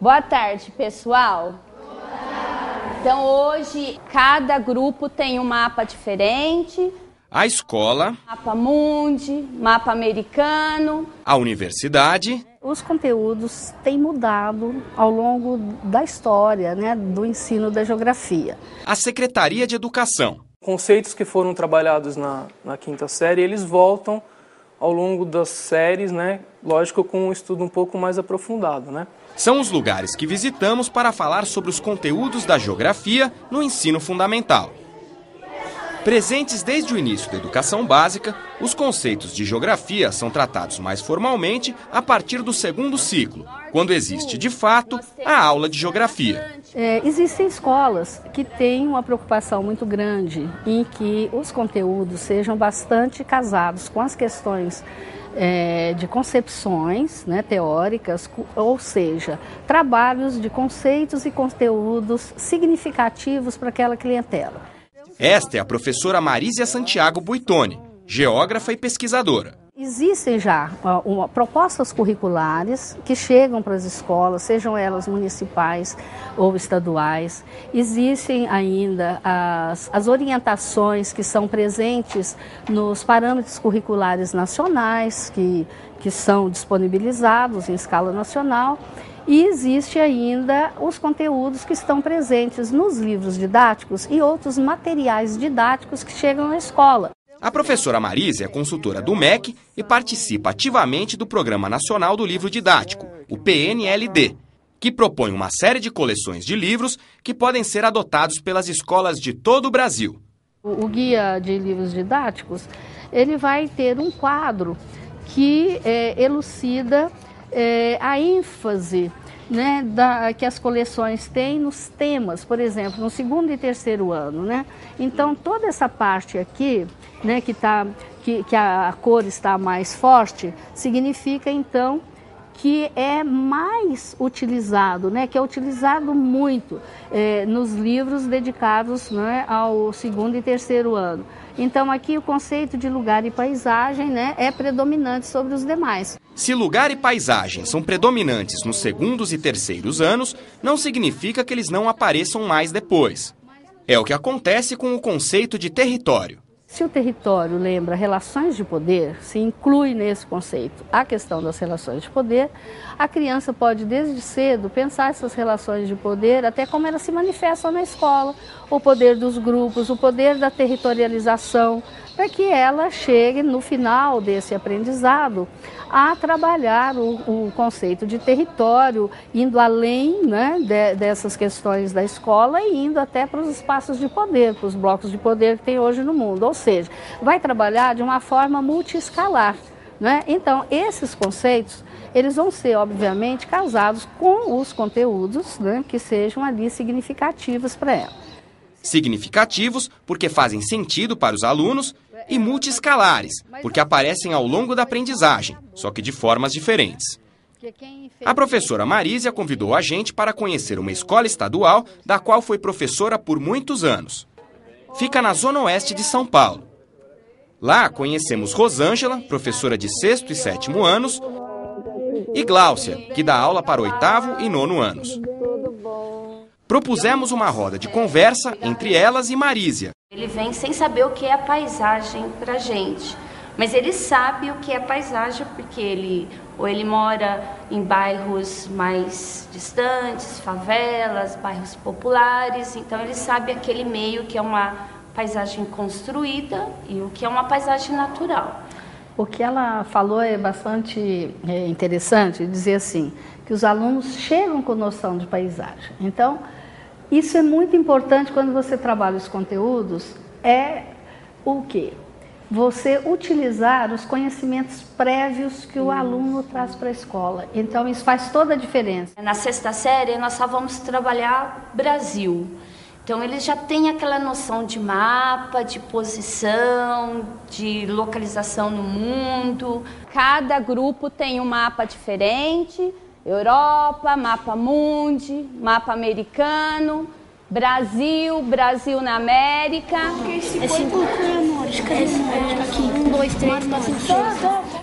Boa tarde, pessoal. Boa tarde. Então, hoje, cada grupo tem um mapa diferente. A escola, Mapa Mundi, mapa americano. a universidade. Os conteúdos têm mudado ao longo da história, né, do ensino da geografia. A Secretaria de Educação. Conceitos que foram trabalhados na quinta série, eles voltam ao longo das séries, né? Lógico, com um estudo um pouco mais aprofundado, né? São os lugares que visitamos para falar sobre os conteúdos da geografia no ensino fundamental. Presentes desde o início da educação básica, os conceitos de geografia são tratados mais formalmente a partir do segundo ciclo, quando existe, de fato, a aula de geografia. Existem escolas que têm uma preocupação muito grande em que os conteúdos sejam bastante casados com as questões de concepções, né, teóricas, ou seja, trabalhos de conceitos e conteúdos significativos para aquela clientela. Esta é a professora Marísia Santiago Buitoni, geógrafa e pesquisadora. Existem já propostas curriculares que chegam para as escolas, sejam elas municipais ou estaduais. Existem ainda as orientações que são presentes nos parâmetros curriculares nacionais, que são disponibilizados em escala nacional. E existe ainda os conteúdos que estão presentes nos livros didáticos e outros materiais didáticos que chegam na escola. A professora Marísia é consultora do MEC e participa ativamente do Programa Nacional do Livro Didático, o PNLD, que propõe uma série de coleções de livros que podem ser adotados pelas escolas de todo o Brasil. O guia de livros didáticos, ele vai ter um quadro que elucida a ênfase, né, que as coleções têm nos temas, por exemplo, no segundo e terceiro ano, né? Então, toda essa parte aqui, né, que a cor está mais forte, significa, então, que é mais utilizado, né, que é utilizado muito nos livros dedicados, né, ao segundo e terceiro ano. Então, aqui o conceito de lugar e paisagem, né, é predominante sobre os demais. Se lugar e paisagem são predominantes nos segundos e terceiros anos, não significa que eles não apareçam mais depois. É o que acontece com o conceito de território. Se o território lembra relações de poder, se inclui nesse conceito a questão das relações de poder, a criança pode desde cedo pensar essas relações de poder até como elas se manifestam na escola, o poder dos grupos, o poder da territorialização, para que ela chegue no final desse aprendizado a trabalhar o conceito de território, indo além, né, dessas questões da escola e indo até para os espaços de poder, para os blocos de poder que tem hoje no mundo. Ou seja, vai trabalhar de uma forma multiescalar, né? Então, esses conceitos, eles vão ser, obviamente, casados com os conteúdos, né, que sejam ali significativos para ela. Significativos porque fazem sentido para os alunos e multiescalares, porque aparecem ao longo da aprendizagem, só que de formas diferentes. A professora Marísia convidou a gente para conhecer uma escola estadual da qual foi professora por muitos anos. Fica na zona oeste de São Paulo. Lá conhecemos Rosângela, professora de 6º e 7º anos, e Gláucia, que dá aula para 8º e 9º anos. Propusemos uma roda de conversa entre elas e Marísia. Ele vem sem saber o que é a paisagem pra gente, mas ele sabe o que é paisagem porque ele mora em bairros mais distantes, favelas, bairros populares, então ele sabe aquele meio que é uma paisagem construída e o que é uma paisagem natural. O que ela falou é bastante interessante, dizer assim, que os alunos chegam com noção de paisagem. Então, isso é muito importante quando você trabalha os conteúdos, é o quê? você utilizar os conhecimentos prévios que o aluno traz para a escola. Então, isso faz toda a diferença. Na sexta série, nós só vamos trabalhar Brasil. Então, eles já têm aquela noção de mapa, de posição, de localização no mundo. Cada grupo tem um mapa diferente, Europa, mapa mundi, mapa americano, Brasil, Brasil na América.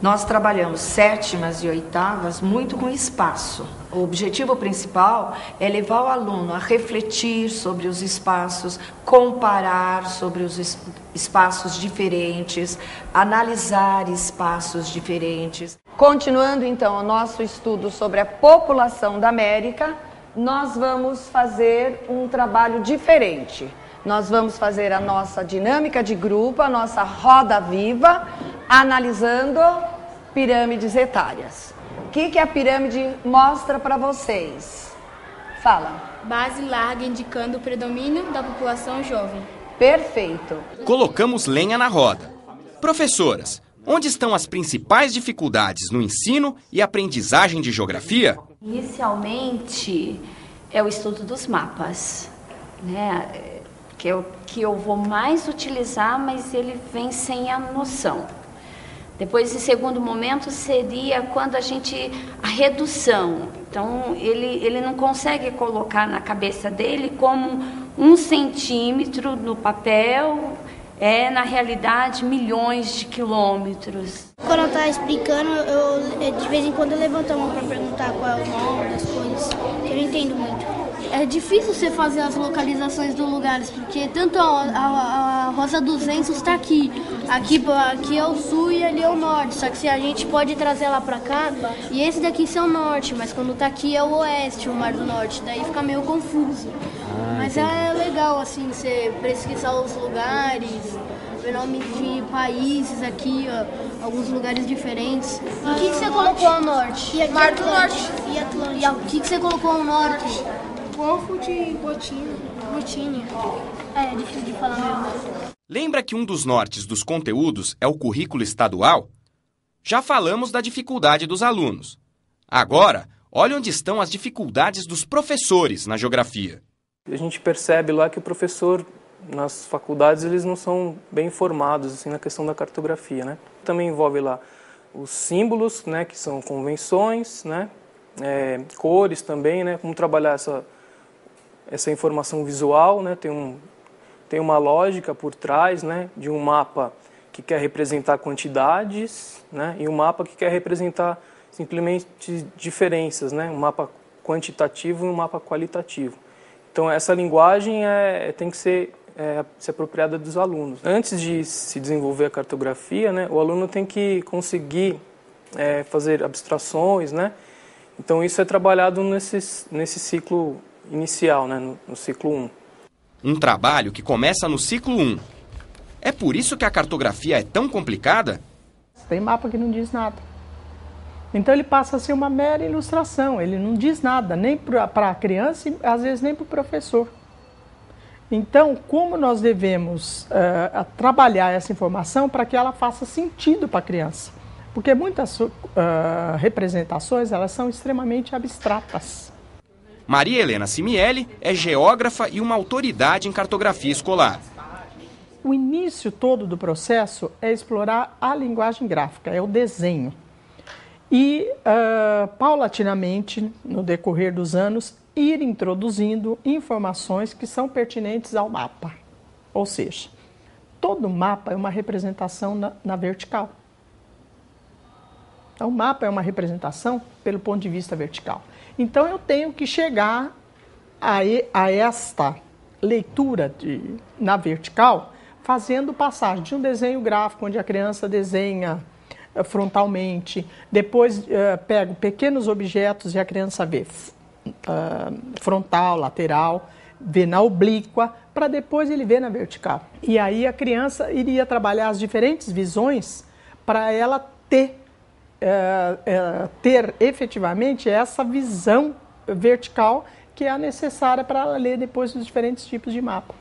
Nós trabalhamos sétimas e oitavas muito com espaço. O objetivo principal é levar o aluno a refletir sobre os espaços, comparar sobre os espaços diferentes, analisar espaços diferentes. Continuando então o nosso estudo sobre a população da América, nós vamos fazer um trabalho diferente. Nós vamos fazer a nossa dinâmica de grupo, a nossa roda viva, analisando pirâmides etárias. O que a pirâmide mostra para vocês? Fala. Base larga indicando o predomínio da população jovem. Perfeito. Colocamos lenha na roda. Professoras, onde estão as principais dificuldades no ensino e aprendizagem de geografia? Inicialmente, é o estudo dos mapas, né? Que é o que eu vou mais utilizar, mas ele vem sem a noção. Depois, em segundo momento, seria quando a redução. Então, ele não consegue colocar na cabeça dele como 1 centímetro no papel é, na realidade, milhões de quilômetros. Quando eu estava explicando, de vez em quando eu levanto a mão para perguntar qual é o nome das coisas, que eu não entendo muito. É difícil você fazer as localizações dos lugares, porque tanto a Rosa dos Ventos está aqui. Aqui é o sul e ali é o norte, só que se a gente pode trazer ela para cá, e esse daqui é o norte, mas quando está aqui é o oeste, o Mar do Norte, daí fica meio confuso. Mas é legal, assim, você pesquisar os lugares, ver nomes de países aqui, ó, alguns lugares diferentes. E o que você colocou ao norte? Mar do Norte. E Atlântico. E o que você colocou ao norte? Golfo de Botini. É difícil de falar mesmo. Lembra que um dos nortes dos conteúdos é o currículo estadual? Já falamos da dificuldade dos alunos. Agora, olha onde estão as dificuldades dos professores na geografia. A gente percebe lá que o professor, nas faculdades, eles não são bem informados assim, na questão da cartografia, né? Também envolve lá os símbolos, né, que são convenções, né? Cores também, né? Como trabalhar essa informação visual, né? Tem uma lógica por trás, né? De um mapa que quer representar quantidades, né? E um mapa que quer representar simplesmente diferenças, né? Um mapa quantitativo e um mapa qualitativo. Então essa linguagem tem que ser apropriada dos alunos. Antes de se desenvolver a cartografia, né? O aluno tem que conseguir fazer abstrações, né? Então isso é trabalhado nesse ciclo inicial, né? No ciclo 1. Um trabalho que começa no ciclo 1. É por isso que a cartografia é tão complicada? Tem mapa que não diz nada. Então ele passa a ser uma mera ilustração, ele não diz nada, nem para a criança e às vezes nem para o professor. Então, como nós devemos trabalhar essa informação para que ela faça sentido para a criança? Porque muitas representações elas são extremamente abstratas. Maria Helena Simieli é geógrafa e uma autoridade em cartografia escolar. O início todo do processo é explorar a linguagem gráfica, é o desenho. E, paulatinamente, no decorrer dos anos, ir introduzindo informações que são pertinentes ao mapa. Ou seja, todo mapa é uma representação na vertical. Então, o mapa é uma representação pelo ponto de vista vertical. Então, eu tenho que chegar a esta leitura na vertical, fazendo passagem de um desenho gráfico, onde a criança desenha frontalmente, depois pego pequenos objetos e a criança vê frontal, lateral, vê na oblíqua, para depois ele ver na vertical. E aí a criança iria trabalhar as diferentes visões para ela ter efetivamente essa visão vertical que é a necessária para ela ler depois os diferentes tipos de mapa.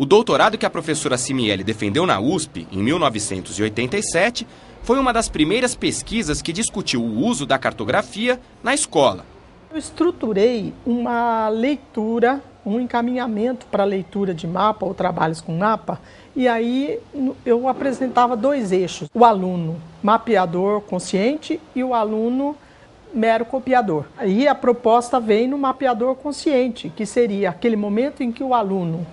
O doutorado que a professora Simieli defendeu na USP, em 1987, foi uma das primeiras pesquisas que discutiu o uso da cartografia na escola. Eu estruturei uma leitura, um encaminhamento para leitura de mapa ou trabalhos com mapa, e aí eu apresentava 2 eixos: o aluno mapeador consciente e o aluno mero copiador. Aí a proposta vem no mapeador consciente, que seria aquele momento em que o aluno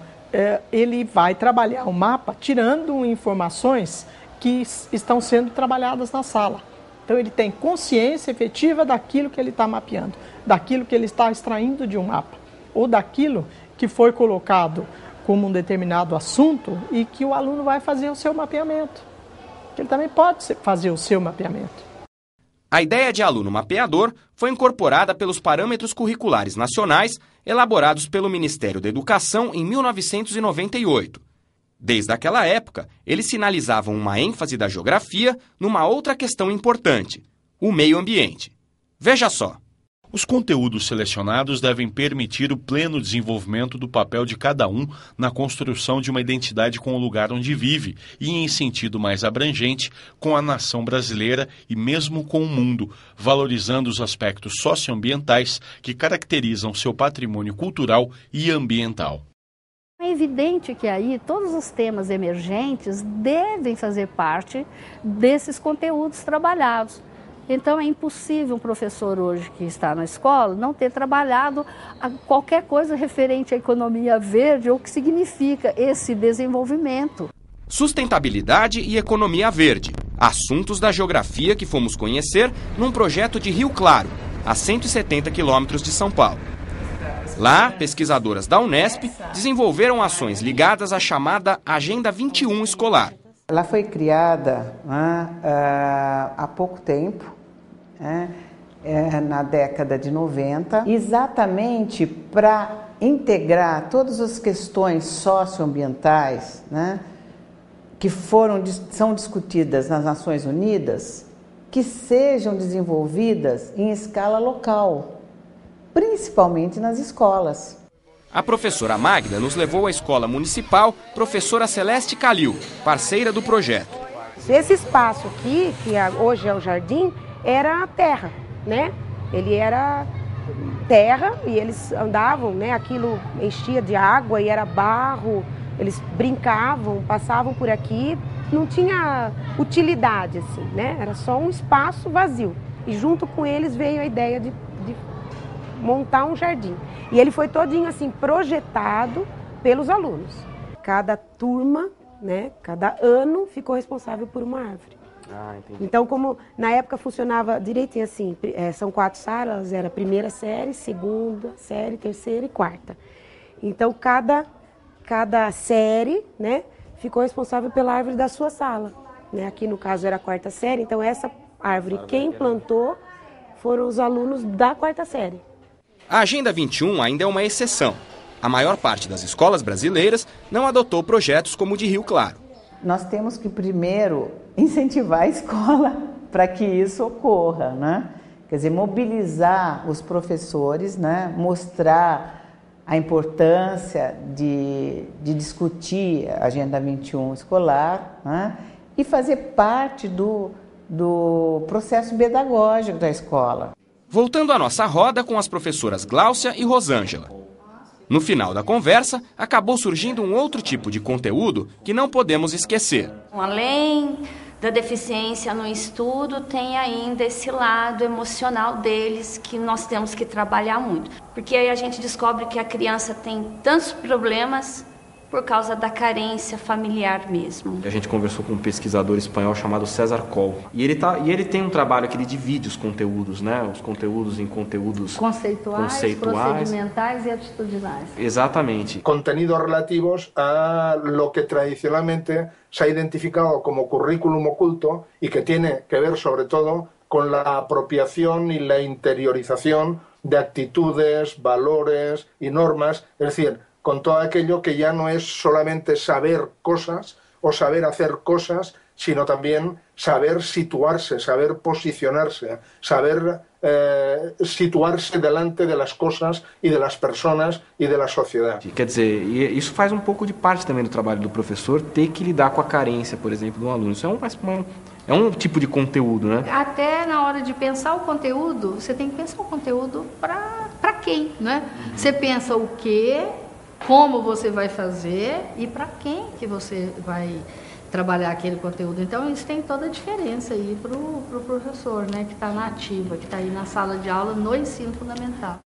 ele vai trabalhar o mapa tirando informações que estão sendo trabalhadas na sala. Então ele tem consciência efetiva daquilo que ele está mapeando, daquilo que ele está extraindo de um mapa, ou daquilo que foi colocado como um determinado assunto e que o aluno vai fazer o seu mapeamento. Ele também pode fazer o seu mapeamento. A ideia de aluno mapeador foi incorporada pelos parâmetros curriculares nacionais elaborados pelo Ministério da Educação em 1998. Desde aquela época, eles sinalizavam uma ênfase da geografia numa outra questão importante: o meio ambiente. Veja só. Os conteúdos selecionados devem permitir o pleno desenvolvimento do papel de cada um na construção de uma identidade com o lugar onde vive e, em sentido mais abrangente, com a nação brasileira e mesmo com o mundo, valorizando os aspectos socioambientais que caracterizam seu patrimônio cultural e ambiental. É evidente que aí todos os temas emergentes devem fazer parte desses conteúdos trabalhados. Então é impossível um professor hoje que está na escola não ter trabalhado qualquer coisa referente à economia verde ou o que significa esse desenvolvimento. Sustentabilidade e economia verde, assuntos da geografia que fomos conhecer num projeto de Rio Claro, a 170 quilômetros de São Paulo. Lá, pesquisadoras da Unesp desenvolveram ações ligadas à chamada Agenda 21 escolar. Ela foi criada há pouco tempo, na década de 90, exatamente para integrar todas as questões socioambientais, que são discutidas nas Nações Unidas, que sejam desenvolvidas em escala local, principalmente nas escolas. A professora Magda nos levou à escola municipal Professora Celeste Calil, parceira do projeto. Esse espaço aqui, que hoje é o jardim, era a terra, né? Ele era terra e eles andavam, né? Aquilo enchia de água e era barro, eles brincavam, passavam por aqui, não tinha utilidade, assim, né? Era só um espaço vazio. E junto com eles veio a ideia de montar um jardim. E ele foi todinho assim projetado pelos alunos. Cada turma, né, cada ano ficou responsável por uma árvore. Então, como na época funcionava direitinho assim, são 4 salas, era primeira série, segunda série, terceira e quarta. Então, cada série, né, ficou responsável pela árvore da sua sala. Né? Aqui no caso era a 4ª série, então essa árvore quem plantou foram os alunos da 4ª série. A Agenda 21 ainda é uma exceção. A maior parte das escolas brasileiras não adotou projetos como o de Rio Claro. Nós temos que primeiro incentivar a escola para que isso ocorra, né? Quer dizer, mobilizar os professores, né? Mostrar a importância de discutir a Agenda 21 escolar, né? E fazer parte do processo pedagógico da escola. Voltando à nossa roda com as professoras Gláucia e Rosângela. No final da conversa, acabou surgindo um outro tipo de conteúdo que não podemos esquecer. Além da deficiência no estudo, tem ainda esse lado emocional deles que nós temos que trabalhar muito. Porque aí a gente descobre que a criança tem tantos problemas por causa da carência familiar mesmo. A gente conversou com um pesquisador espanhol chamado César Coll. E ele tem um trabalho que ele divide os conteúdos, né? Os conteúdos em conteúdos conceituais, procedimentais e atitudinais. Exatamente. Contenidos relativos a lo que tradicionalmente se ha identificado como currículum oculto y que tiene que ver sobre todo con la apropiación y la interiorización de actitudes, valores y normas, es decir, con todo aquello que ya no es solamente saber cosas o saber hacer cosas, sino también saber situarse, saber posicionarse, saber situarse delante de las cosas y de las personas y de la sociedad. Quer dizer, isso faz um pouco de parte também do trabalho do professor, ter que lidar com a carência, por exemplo, do aluno. Isso é um tipo de conteúdo, né? Até na hora de pensar o conteúdo, você tem que pensar o conteúdo para quem, né? Você pensa o quê, como você vai fazer e para quem que você vai trabalhar aquele conteúdo. Então, isso tem toda a diferença aí para o professor, né, que está na ativa, que está aí na sala de aula no ensino fundamental.